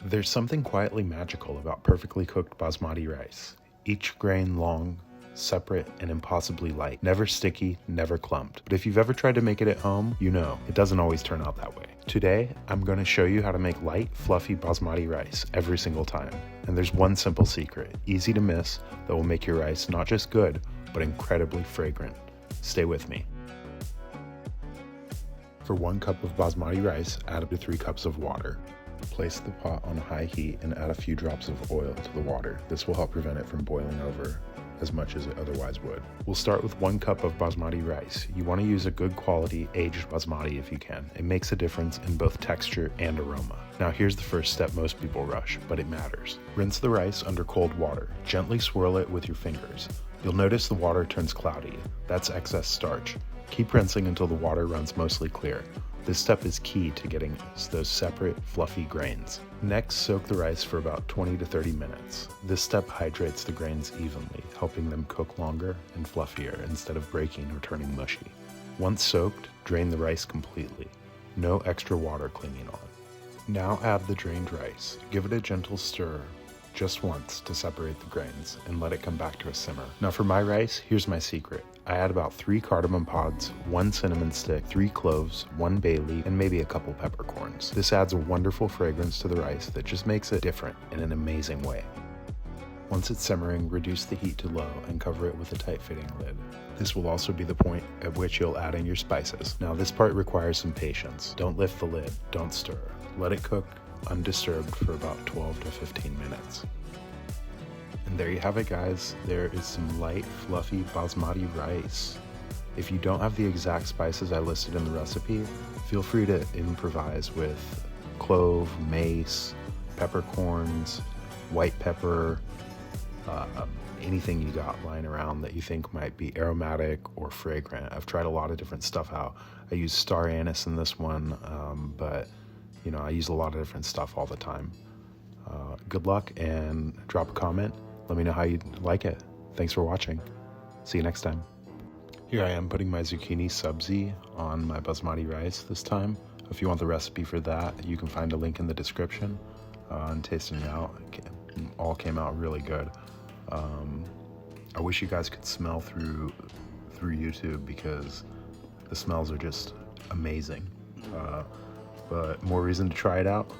There's something quietly magical about perfectly cooked basmati rice. Each grain long, separate, and impossibly light. Never sticky, never clumped. But if you've ever tried to make it at home, you know it doesn't always turn out that way. Today, I'm going to show you how to make light, fluffy basmati rice every single time. And there's one simple secret, easy to miss, that will make your rice not just good, but incredibly fragrant. Stay with me. For 1 cup of basmati rice, add up to 3 cups of water. Place the pot on high heat and add a few drops of oil to the water. This will help prevent it from boiling over as much as it otherwise would. We'll start with 1 cup of basmati rice. You want to use a good quality aged basmati if you can. It makes a difference in both texture and aroma. Now here's the first step most people rush, but it matters. Rinse the rice under cold water. Gently swirl it with your fingers. You'll notice the water turns cloudy. That's excess starch. Keep rinsing until the water runs mostly clear. This step is key to getting those separate, fluffy grains. Next, soak the rice for about 20 to 30 minutes. This step hydrates the grains evenly, helping them cook longer and fluffier instead of breaking or turning mushy. Once soaked, drain the rice completely. No extra water clinging on. Now add the drained rice. Give it a gentle stir just once to separate the grains and let it come back to a simmer. Now for my rice, here's my secret. I add about 3 cardamom pods, 1 cinnamon stick, 3 cloves, 1 bay leaf, and maybe a couple peppercorns. This adds a wonderful fragrance to the rice that just makes it different in an amazing way. Once it's simmering, reduce the heat to low and cover it with a tight-fitting lid. This will also be the point at which you'll add in your spices. Now this part requires some patience. Don't lift the lid, don't stir. Let it cook undisturbed for about 12 to 15 minutes. And there you have it, guys. There is some light, fluffy basmati rice. If you don't have the exact spices I listed in the recipe, feel free to improvise with clove, mace, peppercorns, white pepper, anything you got lying around that you think might be aromatic or fragrant. I've tried a lot of different stuff out. I use star anise in this one, but you know, I use a lot of different stuff all the time. Good luck and drop a comment. Let me know how you like it. Thanks for watching. See you next time. Here I am putting my zucchini sabzi on my basmati rice this time. If you want the recipe for that, you can find a link in the description. And tasting it out, it all came out really good. I wish you guys could smell through YouTube because the smells are just amazing. But more reason to try it out.